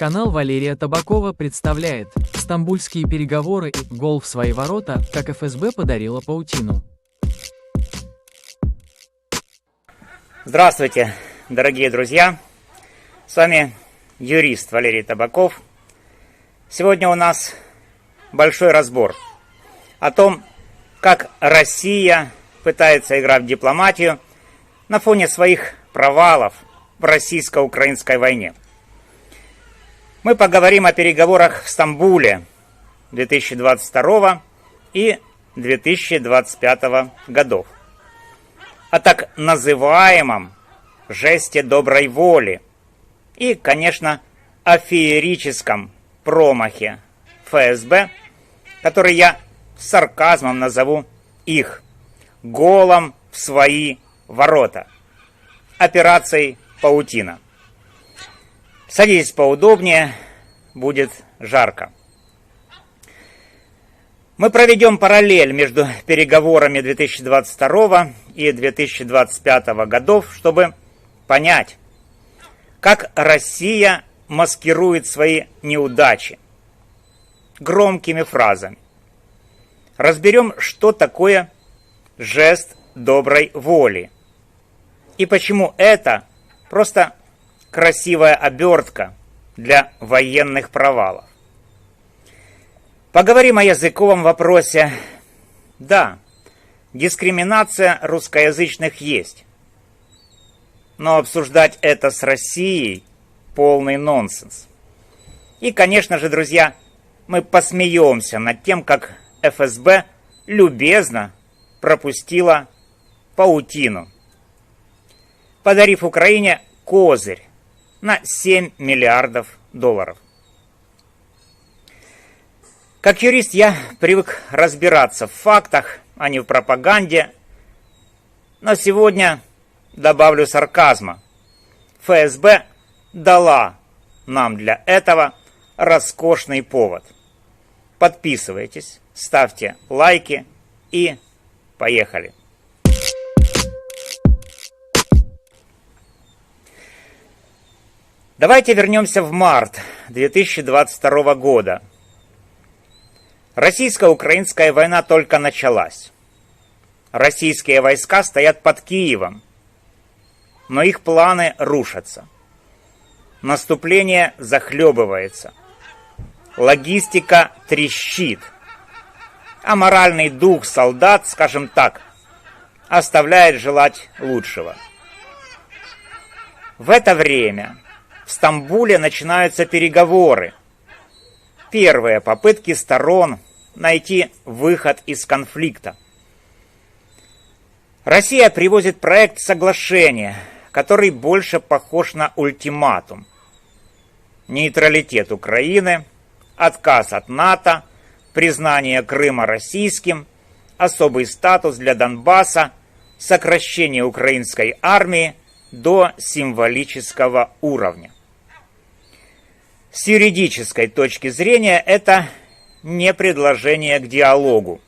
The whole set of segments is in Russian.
Канал Валерия Табакова представляет «Стамбульские переговоры и гол в свои ворота, как ФСБ подарила паутину». Здравствуйте, дорогие друзья! С вами юрист Валерий Табаков. Сегодня у нас большой разбор о том, как Россия пытается играть в дипломатию на фоне своих провалов в российско-украинской войне. Мы поговорим о переговорах в Стамбуле 2022 и 2025 годов, о так называемом жесте доброй воли и, конечно, о феерическом промахе ФСБ, который я с сарказмом назову их голом в свои ворота, операцией «Паутина». Садитесь поудобнее, будет жарко. Мы проведем параллель между переговорами 2022 и 2025 годов, чтобы понять, как Россия маскирует свои неудачи громкими фразами. Разберем, что такое жест доброй воли и почему это просто красивая обертка для военных провалов. Поговорим о языковом вопросе. Да, дискриминация русскоязычных есть, но обсуждать это с Россией полный нонсенс. И, конечно же, друзья, мы посмеемся над тем, как ФСБ любезно пропустила паутину, подарив Украине козырь на 7 миллиардов долларов. Как юрист я привык разбираться в фактах, а не в пропаганде, но сегодня добавлю сарказма. ФСБ дала нам для этого роскошный повод. Подписывайтесь, ставьте лайки и поехали! Давайте вернемся в март 2022 года. Российско-украинская война только началась. Российские войска стоят под Киевом, но их планы рушатся. Наступление захлебывается. Логистика трещит. А моральный дух солдат, скажем так, оставляет желать лучшего. В это время в Стамбуле начинаются переговоры. Первые попытки сторон найти выход из конфликта. Россия привозит проект соглашения, который больше похож на ультиматум. Нейтралитет Украины, отказ от НАТО, признание Крыма российским, особый статус для Донбасса, сокращение украинской армии до символического уровня. С юридической точки зрения это не предложение к диалогу,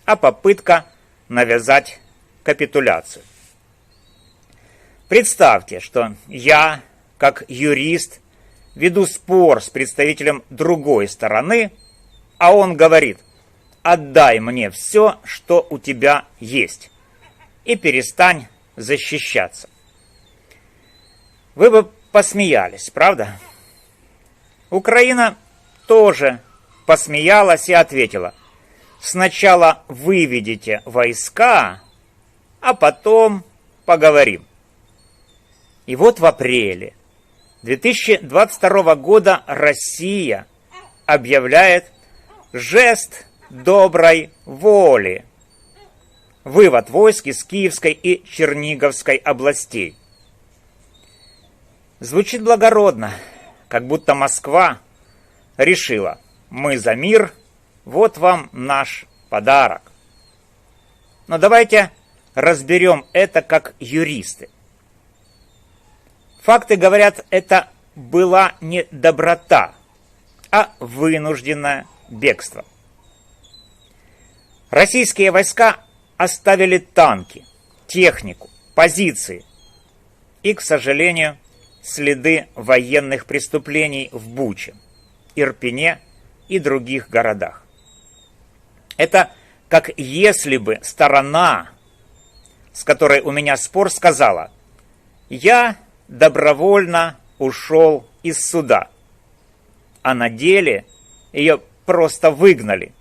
а попытка навязать капитуляцию. Представьте, что я, как юрист, веду спор с представителем другой стороны, а он говорит: «Отдай мне все, что у тебя есть, и перестань защищаться». Вы бы посмеялись, правда? Украина тоже посмеялась и ответила: «Сначала выведите войска, а потом поговорим». И вот в апреле 2022 года Россия объявляет жест доброй воли. Вывод войск из Киевской и Черниговской областей. Звучит благородно, как будто Москва решила: мы за мир, вот вам наш подарок. Но давайте разберем это как юристы. Факты говорят, это была не доброта, а вынужденное бегство. Российские войска оставили танки, технику, позиции и, к сожалению, следы военных преступлений в Буче, Ирпене и других городах. Это как если бы сторона, с которой у меня спор, сказала: «Я добровольно ушел из суда», а на деле ее просто выгнали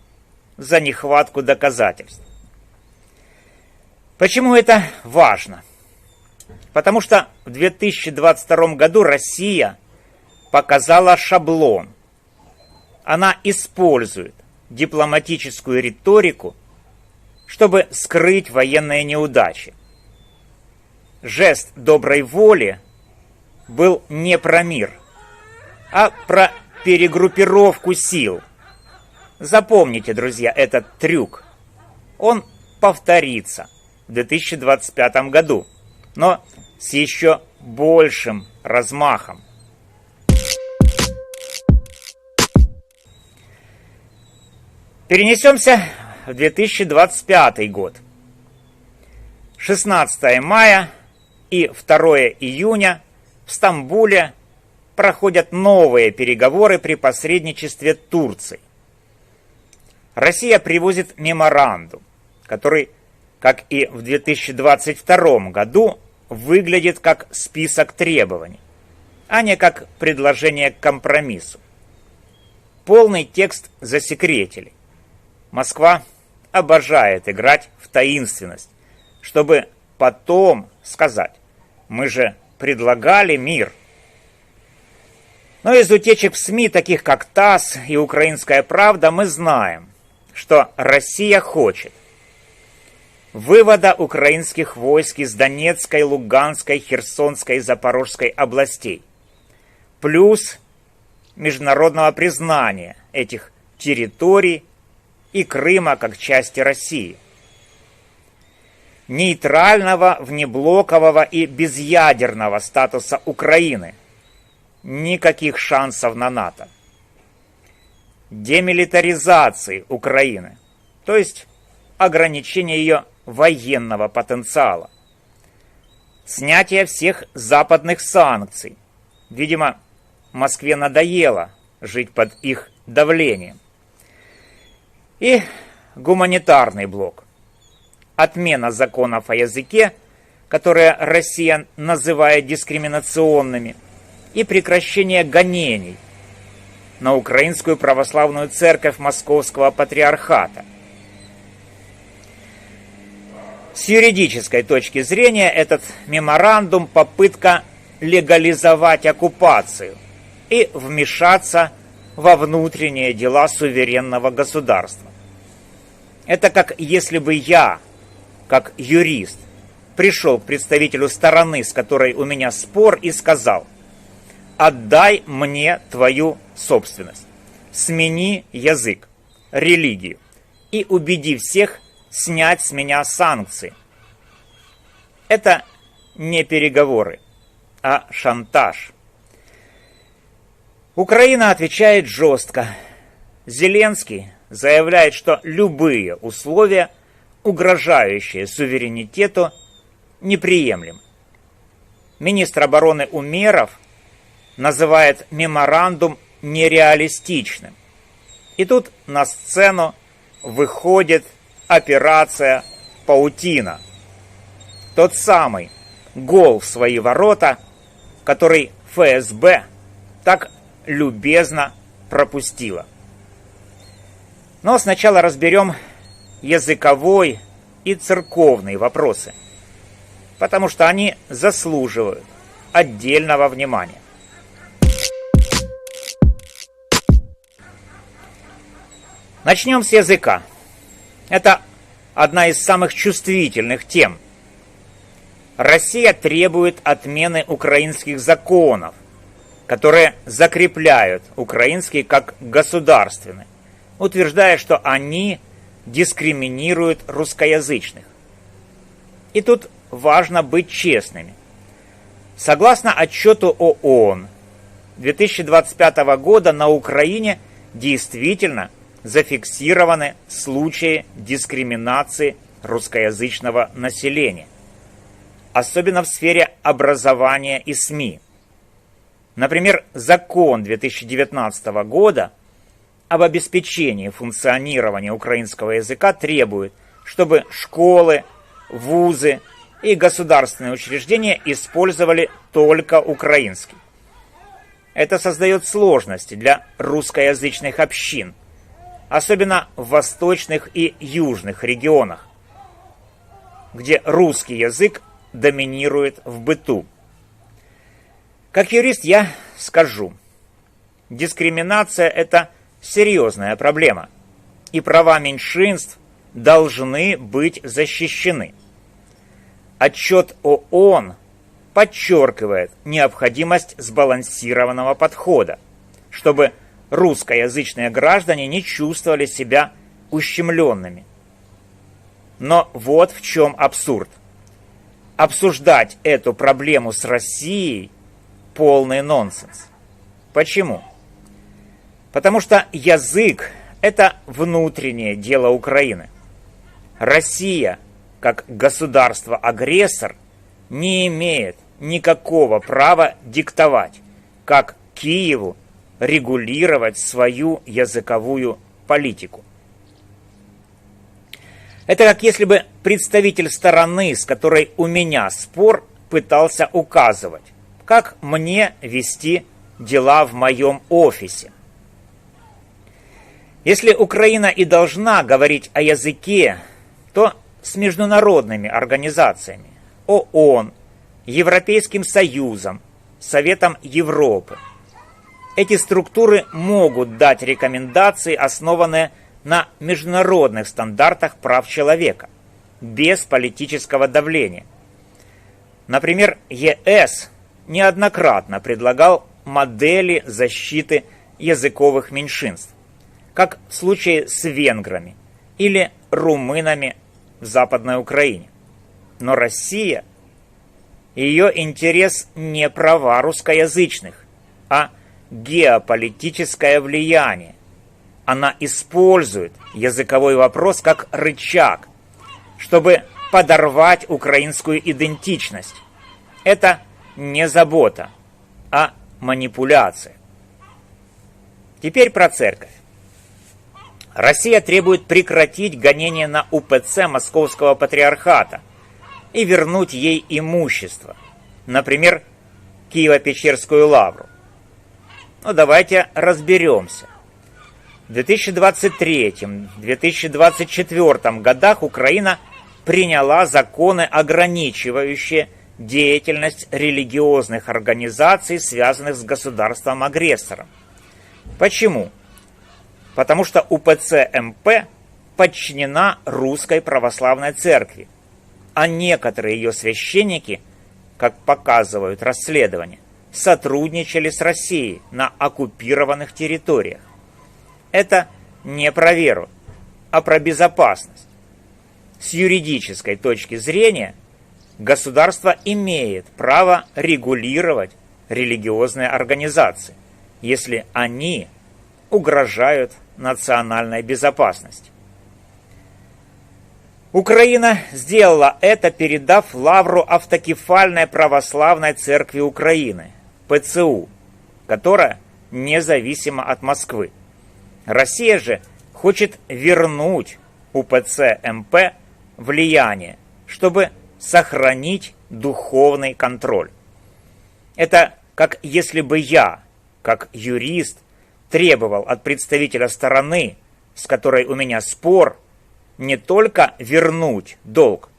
за нехватку доказательств. Почему это важно? Потому что в 2022 году Россия показала шаблон. Она использует дипломатическую риторику, чтобы скрыть военные неудачи. Жест доброй воли был не про мир, а про перегруппировку сил. Запомните, друзья, этот трюк. Он повторится в 2025 году, но с еще большим размахом. Перенесемся в 2025 год. 16 мая и 2 июня в Стамбуле проходят новые переговоры при посредничестве Турции. Россия привозит меморандум, который, как и в 2022 году, выглядит как список требований, а не как предложение к компромиссу. Полный текст засекретили. Москва обожает играть в таинственность, чтобы потом сказать: «Мы же предлагали мир». Но из утечек в СМИ, таких как ТАСС и «Украинская правда», мы знаем, что Россия хочет вывода украинских войск из Донецкой, Луганской, Херсонской и Запорожской областей, плюс международного признания этих территорий и Крыма как части России, нейтрального, внеблокового и безъядерного статуса Украины, никаких шансов на НАТО, демилитаризации Украины, то есть ограничение ее военного потенциала, снятие всех западных санкций. Видимо, Москве надоело жить под их давлением. И гуманитарный блок. Отмена законов о языке, которые Россия называет дискриминационными, и прекращение гонений на Украинскую православную церковь Московского патриархата. С юридической точки зрения этот меморандум – попытка легализовать оккупацию и вмешаться во внутренние дела суверенного государства. Это как если бы я, как юрист, пришел к представителю стороны, с которой у меня спор, и сказал: «Отдай мне твою собственность, смени язык, религию и убеди всех снять с меня санкции». Это не переговоры, а шантаж. Украина отвечает жестко. Зеленский заявляет, что любые условия, угрожающие суверенитету, неприемлемы. Министр обороны Умеров называет меморандум нереалистичным. И тут на сцену выходит операция «Паутина». Тот самый гол в свои ворота, который ФСБ так любезно пропустила. Но сначала разберем языковой и церковный вопросы, потому что они заслуживают отдельного внимания. Начнем с языка. Это одна из самых чувствительных тем. Россия требует отмены украинских законов, которые закрепляют украинский как государственный, утверждая, что они дискриминируют русскоязычных. И тут важно быть честными. Согласно отчету ООН 2025 года на Украине действительно зафиксированы случаи дискриминации русскоязычного населения, особенно в сфере образования и СМИ. Например, закон 2019 года об обеспечении функционирования украинского языка требует, чтобы школы, вузы и государственные учреждения использовали только украинский. Это создает сложности для русскоязычных общин, особенно в восточных и южных регионах, где русский язык доминирует в быту. Как юрист я скажу, дискриминация – это серьезная проблема, и права меньшинств должны быть защищены. Отчет ООН подчеркивает необходимость сбалансированного подхода, чтобы русскоязычные граждане не чувствовали себя ущемленными. Но вот в чем абсурд. Обсуждать эту проблему с Россией – полный нонсенс. Почему? Потому что язык – это внутреннее дело Украины. Россия, как государство-агрессор, не имеет никакого права диктовать, как Киеву регулировать свою языковую политику. Это как если бы представитель стороны, с которой у меня спор, пытался указывать, как мне вести дела в моем офисе. Если Украина и должна говорить о языке, то с международными организациями, ООН, Европейским Союзом, Советом Европы. Эти структуры могут дать рекомендации, основанные на международных стандартах прав человека, без политического давления. Например, ЕС неоднократно предлагал модели защиты языковых меньшинств, как в случае с венграми или румынами в Западной Украине. Но Россия, ее интерес не права русскоязычных, а геополитическое влияние. Она использует языковой вопрос как рычаг, чтобы подорвать украинскую идентичность. Это не забота, а манипуляция. Теперь про церковь. Россия требует прекратить гонения на УПЦ Московского Патриархата и вернуть ей имущество, например, Киево-Печерскую лавру. Но давайте разберемся. В 2023-2024 годах Украина приняла законы, ограничивающие деятельность религиозных организаций, связанных с государством-агрессором. Почему? Потому что УПЦ МП подчинена Русской Православной Церкви, а некоторые ее священники, как показывают расследования, сотрудничали с Россией на оккупированных территориях. Это не про веру, а про безопасность. С юридической точки зрения государство имеет право регулировать религиозные организации, если они угрожают национальной безопасности. Украина сделала это, передав лавру Автокефальной Православной Церкви Украины, ПЦУ, которая независима от Москвы. Россия же хочет вернуть УПЦ МП влияние, чтобы сохранить духовный контроль. Это как если бы я, как юрист, требовал от представителя стороны, с которой у меня спор, не только вернуть долг,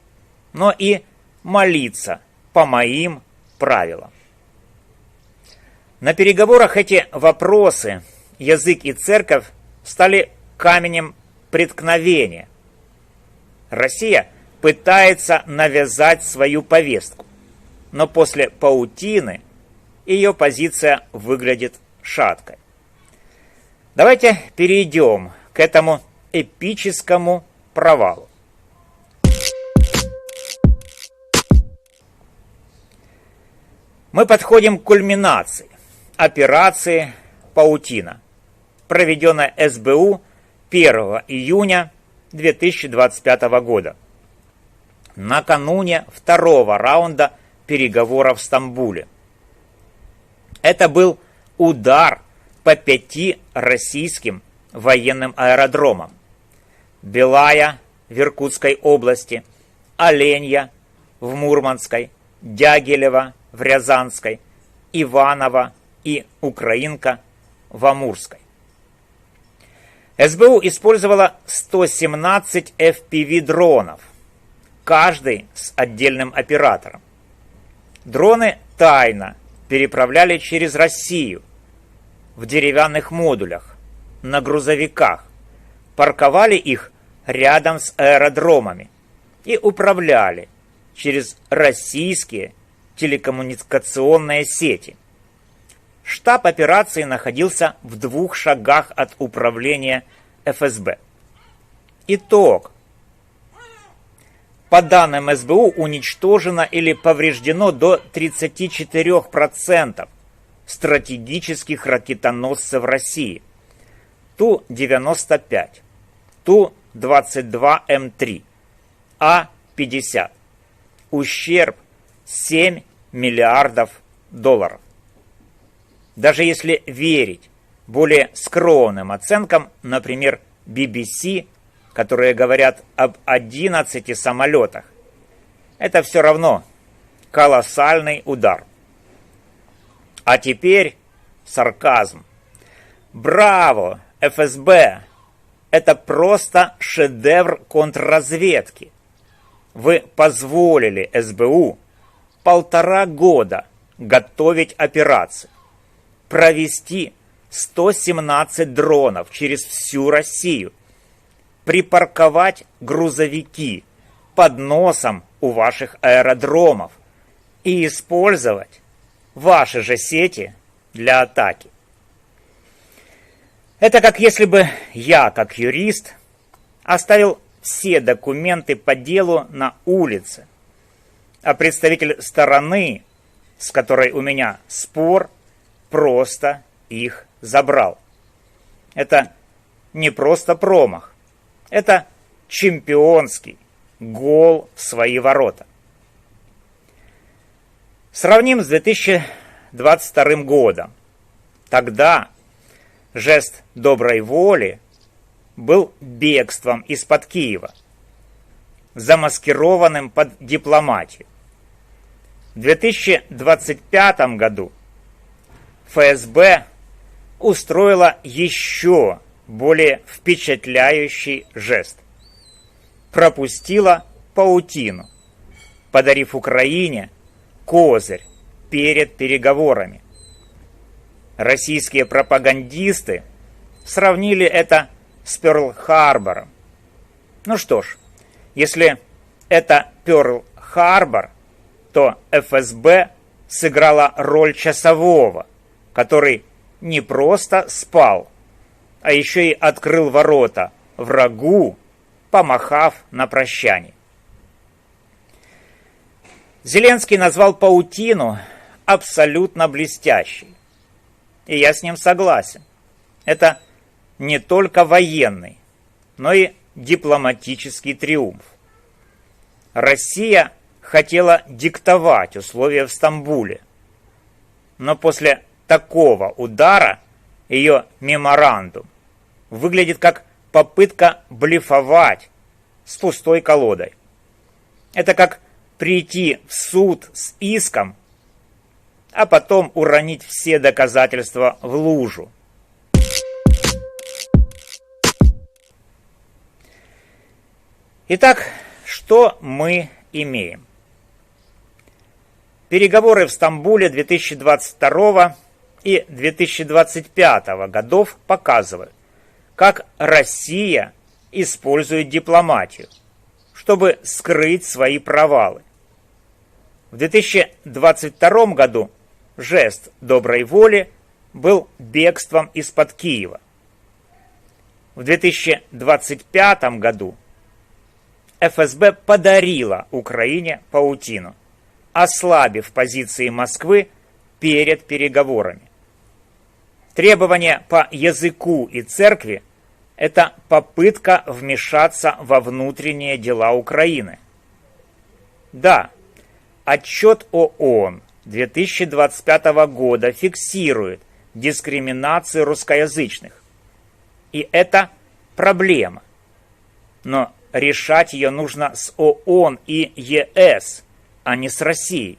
но и молиться по моим правилам. На переговорах эти вопросы, язык и церковь, стали камнем преткновения. Россия пытается навязать свою повестку, но после паутины ее позиция выглядит шаткой. Давайте перейдем к этому эпическому провалу. Мы подходим к кульминации операции «Паутина», проведенной СБУ 1 июня 2025 года, накануне второго раунда переговоров в Стамбуле. Это был удар по 5 российским военным аэродромам. Белая в Иркутской области, Оленья в Мурманской, Дягилево в Рязанской, Иваново и Украинка в Амурской. СБУ использовала 117 FPV-дронов, каждый с отдельным оператором. Дроны тайно переправляли через Россию в деревянных модулях, на грузовиках, парковали их рядом с аэродромами и управляли через российские телекоммуникационные сети. Штаб операции находился в 2 шагах от управления ФСБ. Итог. По данным СБУ, уничтожено или повреждено до 34% стратегических ракетоносцев России. Ту-95, Ту-22М3, А-50. Ущерб 7 миллиардов долларов. Даже если верить более скромным оценкам, например, BBC, которые говорят об 11 самолетах, это все равно колоссальный удар. А теперь сарказм. Браво, ФСБ! Это просто шедевр контрразведки. Вы позволили СБУ 1,5 года готовить операцию, провести 117 дронов через всю Россию, припарковать грузовики под носом у ваших аэродромов и использовать ваши же сети для атаки. Это как если бы я, как юрист, оставил все документы по делу на улице, а представитель стороны, с которой у меня спор, просто их забрал. Это не просто промах, это чемпионский гол в свои ворота. Сравним с 2022 годом. Тогда жест доброй воли был бегством из-под Киева, замаскированным под дипломатию. В 2025 году ФСБ устроила еще более впечатляющий жест. Пропустила паутину, подарив Украине козырь перед переговорами. Российские пропагандисты сравнили это с Пёрл-Харбором. Ну что ж, если это Пёрл-Харбор, то ФСБ сыграла роль часового, который не просто спал, а еще и открыл ворота врагу, помахав на прощание. Зеленский назвал паутину абсолютно блестящей. И я с ним согласен. Это не только военный, но и дипломатический триумф. Россия хотела диктовать условия в Стамбуле, но после такого удара ее меморандум выглядит как попытка блефовать с пустой колодой. Это как прийти в суд с иском, а потом уронить все доказательства в лужу. Итак, что мы имеем? Переговоры в Стамбуле 2022 и 2025 годов показывают, как Россия использует дипломатию, чтобы скрыть свои провалы. В 2022 году жест доброй воли был бегством из-под Киева. В 2025 году ФСБ подарила Украине паутину, ослабив позиции Москвы перед переговорами. Требования по языку и церкви – это попытка вмешаться во внутренние дела Украины. Да, отчет ООН 2025 года фиксирует дискриминацию русскоязычных. И это проблема. Но решать ее нужно с ООН и ЕС, а не с Россией.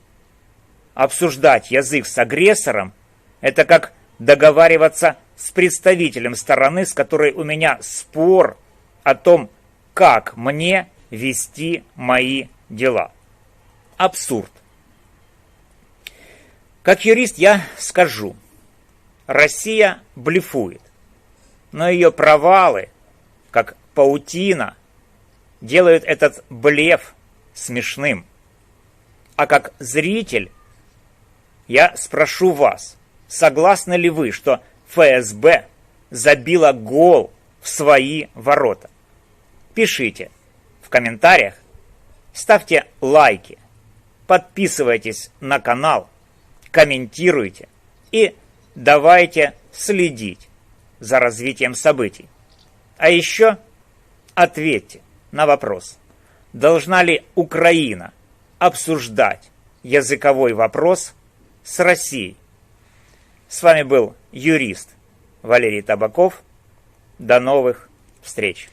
Обсуждать язык с агрессором – это как договариваться с представителем стороны, с которой у меня спор о том, как мне вести мои дела. Абсурд. Как юрист я скажу, Россия блефует, но ее провалы, как паутина, делают этот блеф смешным. А как зритель я спрошу вас, согласны ли вы, что ФСБ забила гол в свои ворота? Пишите в комментариях, ставьте лайки, подписывайтесь на канал, комментируйте и давайте следить за развитием событий. А еще ответьте на вопрос, должна ли Украина обсуждать языковой вопрос с Россией. С вами был юрист Валерий Табаков. До новых встреч!